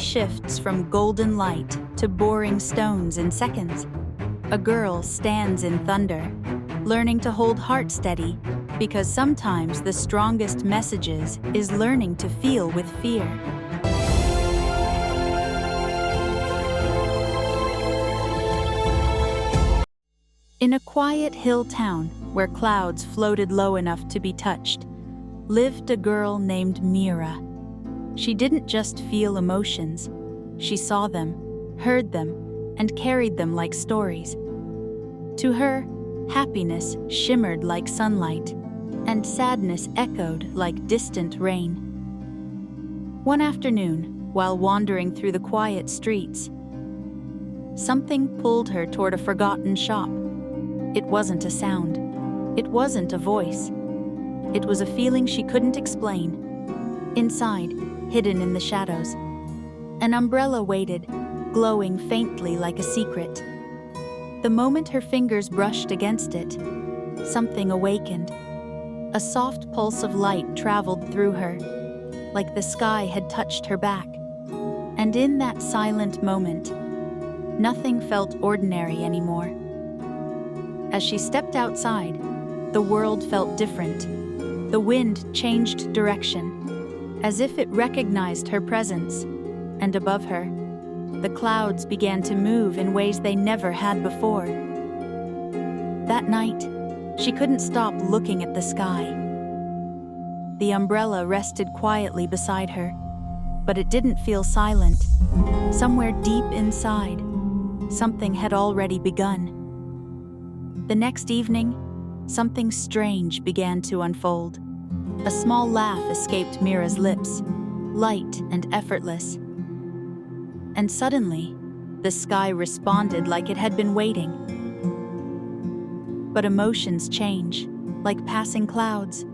shifts from golden light to boring stones in seconds. A girl stands in thunder, learning to hold heart steady, because sometimes the strongest messages is learning to feel with fear. In a quiet hill town where clouds floated low enough to be touched, lived a girl named Meera. She didn't just feel emotions. She saw them, heard them, and carried them like stories. To her, happiness shimmered like sunlight, and sadness echoed like distant rain. One afternoon, while wandering through the quiet streets, something pulled her toward a forgotten shop. It wasn't a sound. It wasn't a voice. It was a feeling she couldn't explain. Inside, hidden in the shadows, an umbrella waited, glowing faintly like a secret. The moment her fingers brushed against it, something awakened. A soft pulse of light traveled through her, like the sky had touched her back. And in that silent moment, nothing felt ordinary anymore. As she stepped outside, the world felt different. The wind changed direction, as if it recognized her presence, and above her, the clouds began to move in ways they never had before. That night, she couldn't stop looking at the sky. The umbrella rested quietly beside her, but it didn't feel silent. Somewhere deep inside, something had already begun. The next evening, something strange began to unfold. A small laugh escaped Meera's lips, light and effortless. And suddenly, the sky responded like it had been waiting. But emotions change, like passing clouds.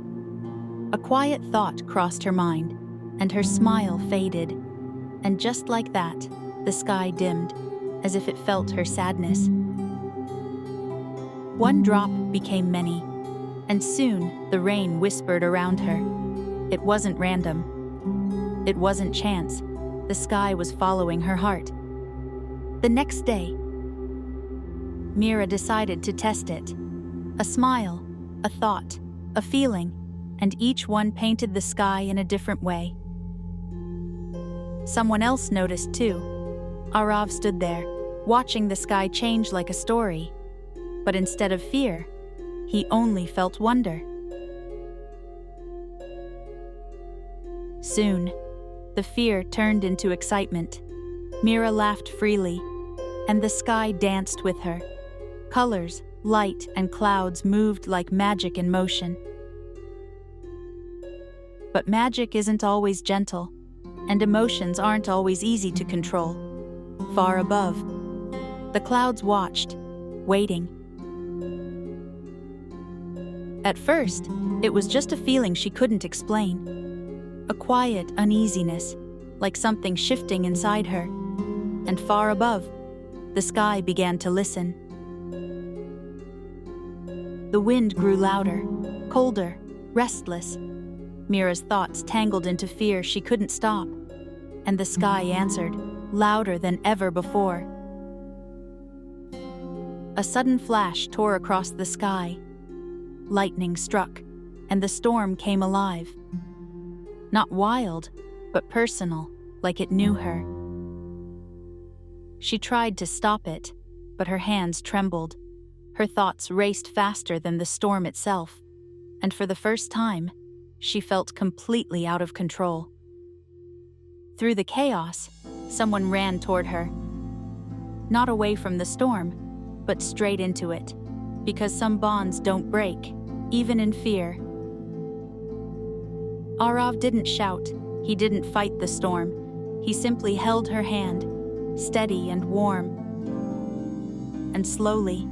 A quiet thought crossed her mind, and her smile faded. And just like that, the sky dimmed, as if it felt her sadness. One drop became many, and soon the rain whispered around her. It wasn't random. It wasn't chance. The sky was following her heart. The next day, Meera decided to test it. A smile, a thought, a feeling, and each one painted the sky in a different way. Someone else noticed too. Aarav stood there, watching the sky change like a story. But instead of fear, he only felt wonder. Soon, the fear turned into excitement. Meera laughed freely, and the sky danced with her. Colors, light, and clouds moved like magic in motion. But magic isn't always gentle, and emotions aren't always easy to control. Far above, the clouds watched, waiting. At first, it was just a feeling she couldn't explain. A quiet uneasiness, like something shifting inside her. And far above, the sky began to listen. The wind grew louder, colder, restless. Meera's thoughts tangled into fear she couldn't stop. And the sky answered, louder than ever before. A sudden flash tore across the sky. Lightning struck, and the storm came alive. Not wild, but personal, like it knew her. She tried to stop it, but her hands trembled. Her thoughts raced faster than the storm itself, and for the first time, she felt completely out of control. Through the chaos, someone ran toward her. Not away from the storm, but straight into it, because some bonds don't break, even in fear. Aarav didn't shout. He didn't fight the storm. He simply held her hand, steady and warm. And slowly,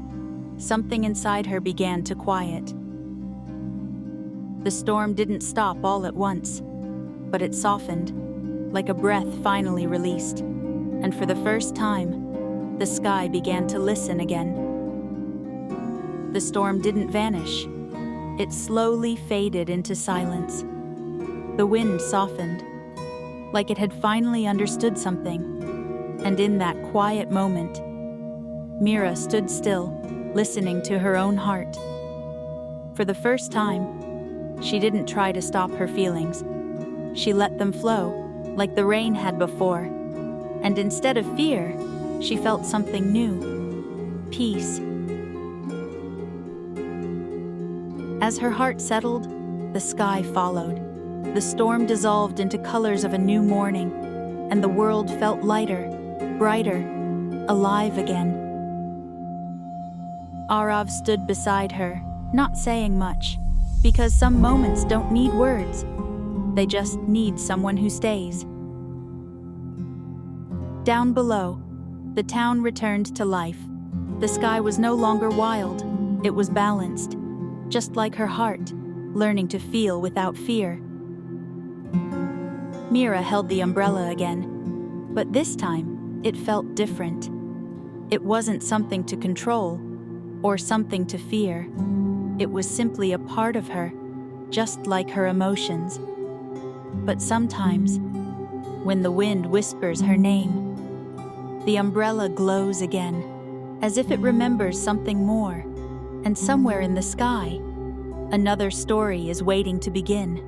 something inside her began to quiet. The storm didn't stop all at once, but it softened, like a breath finally released. And for the first time, the sky began to listen again. The storm didn't vanish. It slowly faded into silence. The wind softened, like it had finally understood something. And in that quiet moment, Meera stood still, listening to her own heart. For the first time, she didn't try to stop her feelings. She let them flow, like the rain had before. And instead of fear, she felt something new: peace. As her heart settled, the sky followed. The storm dissolved into colors of a new morning, and the world felt lighter, brighter, alive again. Aarav stood beside her, not saying much, because some moments don't need words. They just need someone who stays. Down below, the town returned to life. The sky was no longer wild, it was balanced, just like her heart, learning to feel without fear. Meera held the umbrella again, but this time it felt different. It wasn't something to control or something to fear. It was simply a part of her, just like her emotions. But sometimes, when the wind whispers her name, the umbrella glows again, as if it remembers something more, and somewhere in the sky, another story is waiting to begin.